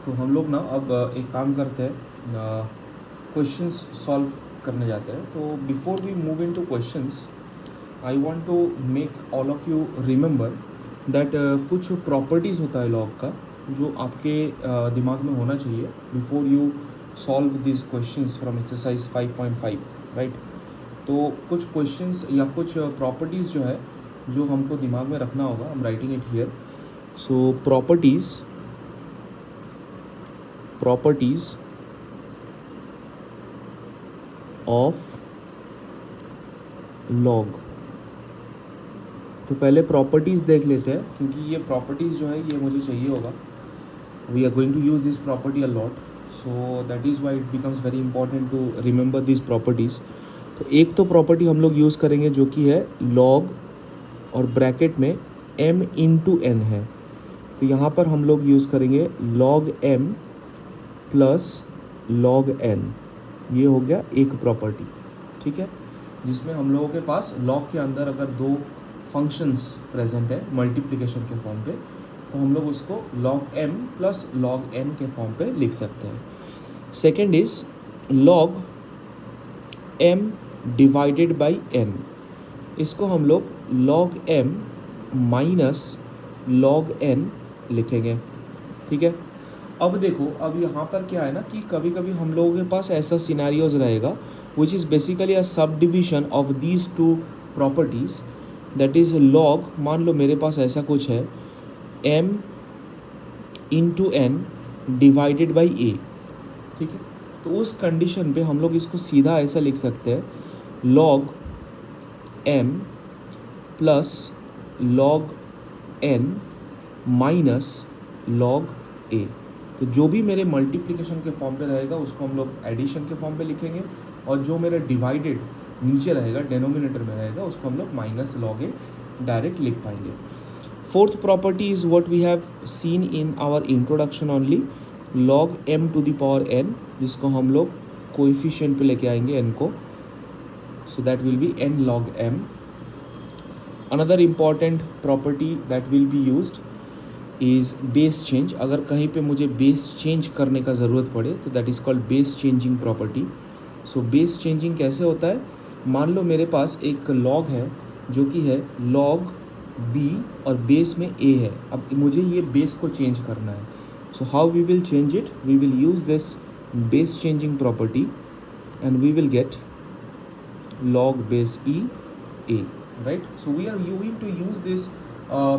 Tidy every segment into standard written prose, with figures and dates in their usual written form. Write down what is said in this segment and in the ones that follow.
तो हम लोग ना अब एक काम करते हैं, क्वेश्चंस सॉल्व करने जाते हैं। तो before we move into questions, I want to make all of you remember that कुछ प्रॉपर्टीज़ होता है लॉग का जो आपके दिमाग में होना चाहिए before you solve this questions from exercise 5.5, right. तो कुछ क्वेश्चंस या कुछ प्रॉपर्टीज़ जो है जो हमको दिमाग में रखना होगा। I am writing it here. So properties of log. तो पहले प्रॉपर्टीज़ देख लेते हैं, क्योंकि ये प्रॉपर्टीज़ जो है ये मुझे चाहिए होगा। We are going to use this property a lot, so that is why it becomes very important to remember this properties. तो एक तो प्रॉपर्टी हम लोग यूज़ करेंगे जो कि है लॉग और ब्रैकेट में m इंटू एन है। तो यहाँ पर हम लोग यूज़ करेंगे log m plus log n। ये हो गया एक प्रॉपर्टी, ठीक है, जिसमें हम लोगों के पास लॉग के अंदर अगर दो फंक्शंस प्रेजेंट है मल्टीप्लिकेशन के फॉर्म पे, तो हम लोग उसको log m plus log n के फॉर्म पे लिख सकते हैं। Second is log m divided by n। इसको हम लोग log m minus log n लिखेंगे, ठीक है। अब देखो, अब यहाँ पर क्या है ना कि कभी कभी हम लोगों के पास ऐसा सिनेरियोज रहेगा which is basically a subdivision of these two properties, that is log। मान लो मेरे पास ऐसा कुछ है m into N divided by a, ठीक है। तो उस कंडीशन पे हम लोग इसको सीधा ऐसा लिख सकते हैं log m plus log n minus log a। तो जो भी मेरे मल्टीप्लिकेशन के फॉर्म पे रहेगा उसको हम लोग एडिशन के फॉर्म पे लिखेंगे, और जो मेरा डिवाइडेड नीचे रहेगा डेनोमिनेटर में रहेगा उसको हम लोग माइनस log a डायरेक्ट लिख पाएंगे। Fourth property is what we have seen in our introduction only, log m to the power n, जिसको हम लोग कोएफिशिएंट पे लेके आएंगे n को, so that will be n log m. Another important property that will be used is base change। अगर कहीं पे मुझे base change करने का ज़रूरत पड़े तो that is called base changing property। So base changing कैसे होता है, मान लो मेरे पास एक log है जो कि है log b और बेस में a है। अब मुझे ये बेस को चेंज करना है, so how we will change it, we will use this base changing property and we will get log base e a, right? So we are going to use this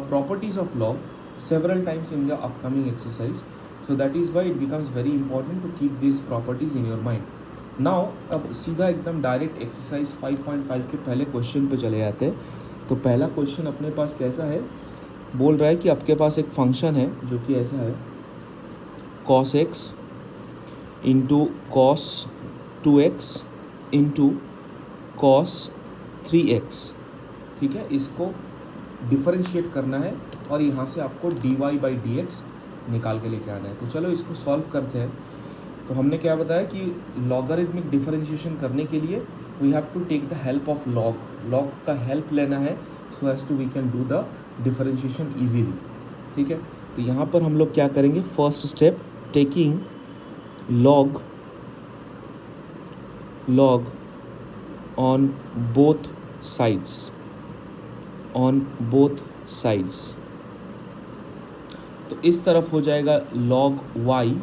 properties of log several times in the upcoming exercise, so that is why it becomes very important to keep these properties in your mind. Now अब सीधा एकदम direct exercise 5.5 के पहले question पे चले जाते हैं। तो पहला क्वेश्चन अपने पास कैसा है, बोल रहा है कि आपके पास एक फंक्शन है जो कि ऐसा है cos x into cos 2x into cos 3x, ठीक है। इसको डिफरेंशिएट करना है और यहाँ से आपको dy बाई डी एक्स निकाल के लेके आना है। तो चलो इसको सॉल्व करते हैं। तो हमने क्या बताया कि लॉगरिथमिक डिफरेंशिएशन करने के लिए we have to take the help of log. Log का हेल्प लेना है so as to we can do the differentiation easily, ठीक है। तो यहाँ पर हम लोग क्या करेंगे, first step taking log on both sides। तो इस तरफ हो जाएगा log y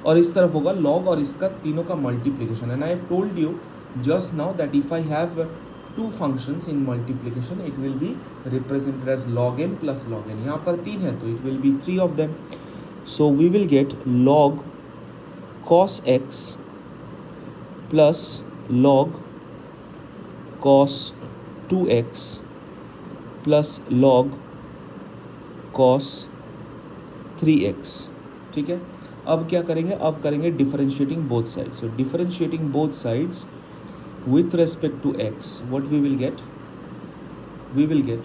और इस तरफ होगा log और इसका तीनों का multiplication. And I have told you just now that if I have two functions in multiplication it will be represented as log m plus log n। यहाँ पर तीन है तो it will be 3 of them. So we will get log cos x plus log cos 2x plus log cos 3x, ठीक है। अब क्या करेंगे, अब करेंगे differentiating both sides. So differentiating both sides with respect to x, what we will get, we will get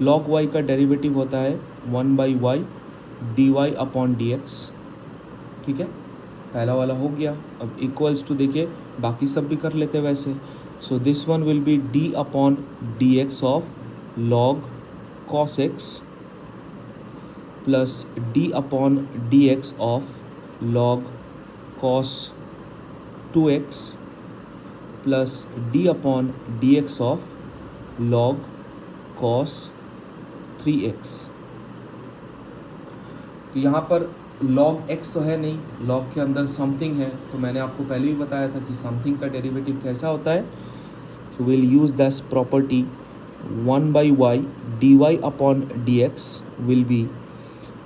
log y का derivative होता है 1 by y d y upon d x, ठीक है। पहला वाला हो गया। अब इक्वल्स टू देखिए बाकी सब भी कर लेते हैं वैसे। So this one will be D upon d x of log cos x plus D upon d x of log cos 2x plus d upon dx of log cos 3x। तो यहाँ पर log x तो है नहीं, log के अंदर something है, तो मैंने आपको पहले ही बताया था कि समथिंग का डेरिवेटिव कैसा होता है। So will use this property 1/y dy upon dx will be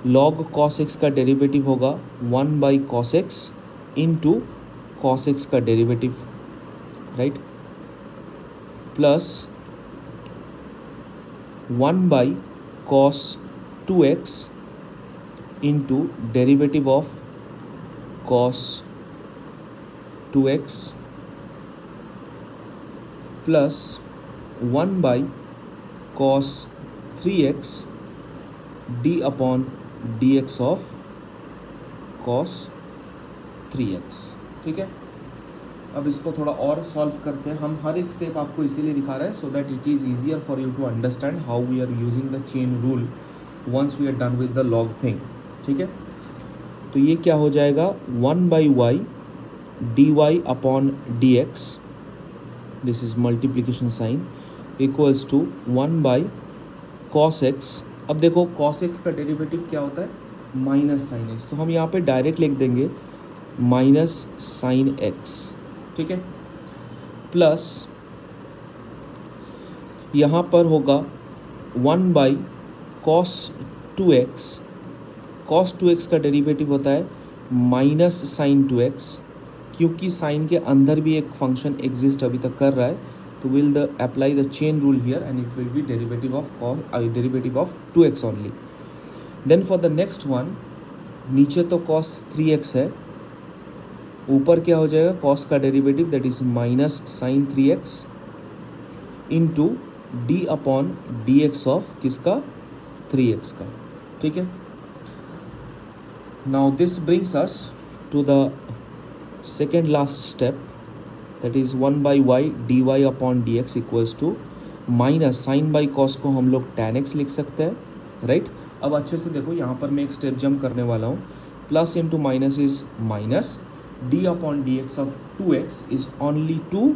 log cos x का डेरिवेटिव होगा 1/cos x into cos x का derivative, right, plus 1/cos 2x into derivative of cos 2x plus 1/cos 3x d upon dx of cos 3x। ठीक है, अब इसको थोड़ा और solve करते हैं। हम हर एक स्टेप आपको इसीलिए दिखा रहे हैं so that it is easier for you to understand how we are using the chain rule once we are done with the log thing. ठीक है, तो ये क्या हो जाएगा 1/y dy upon dx, this is multiplication sign, equals to 1/cos x। अब देखो cos x का डेरिवेटिव क्या होता है, माइनस साइन x, तो हम यहाँ पे डायरेक्ट लिख देंगे माइनस साइन x। ठीक है, प्लस यहाँ पर होगा 1/cos 2x। cos 2x का डेरिवेटिव होता है माइनस साइन 2x, क्योंकि साइन के अंदर भी एक फंक्शन एग्जिस्ट अभी तक कर रहा है, तो will the apply the chain rule here and it will be derivative of 2x only. Then for the next one, नीचे तो cos 3x है, ऊपर क्या हो जाएगा cos का derivative that is minus sine 3x into d upon d x of किसका, 3x का। ठीक है, now this brings us to the second last step that is 1/y dy upon dx equals to minus sine by cos को हम लोग tan x लिख सकते हैं, राइट। अब अच्छे से देखो, यहाँ पर मैं एक स्टेप जंप करने वाला हूँ, plus into minus is minus, d upon dx of 2x is only 2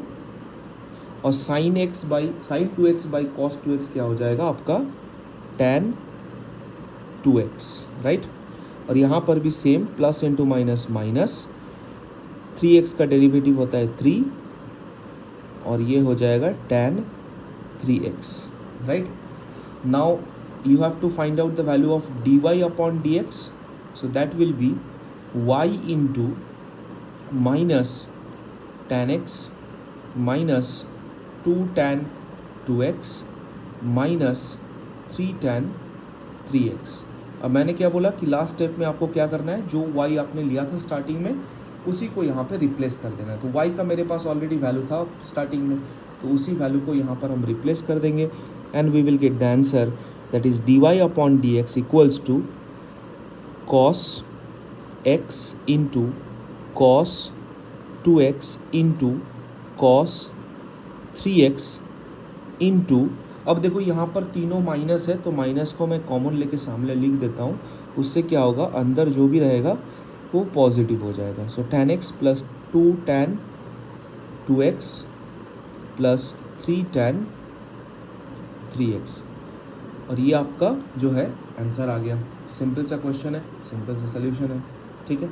और sign 2x by cos 2x क्या हो जाएगा आपका tan 2x, राइट। और यहाँ पर भी same, plus into minus minus, 3x का डेरिवेटिव होता है 3 और ये हो जाएगा tan 3x, right. Now you have to find out the value of dy upon dx, so that will be y into minus tan x minus 2 tan 2x minus 3 tan 3x। अब मैंने क्या बोला कि लास्ट स्टेप में आपको क्या करना है, जो y आपने लिया था स्टार्टिंग में उसी को यहाँ पे रिप्लेस कर देना है। तो y का मेरे पास ऑलरेडी वैल्यू था स्टार्टिंग में, तो उसी वैल्यू को यहाँ पर हम रिप्लेस कर देंगे and we will get the answer that is dy upon dx equals to cos x into cos 2x into cos 3x into, अब देखो यहाँ पर तीनों माइनस है तो माइनस को मैं कॉमन लेके सामने लिख देता हूँ, उससे क्या होगा अंदर जो भी रहेगा वो पॉजिटिव हो जाएगा। सो tan x plus 2 tan 2x plus 3 tan 3x, और ये आपका जो है आंसर आ गया। सिंपल सा क्वेश्चन है, सिंपल सा सोल्यूशन है। ठीक है।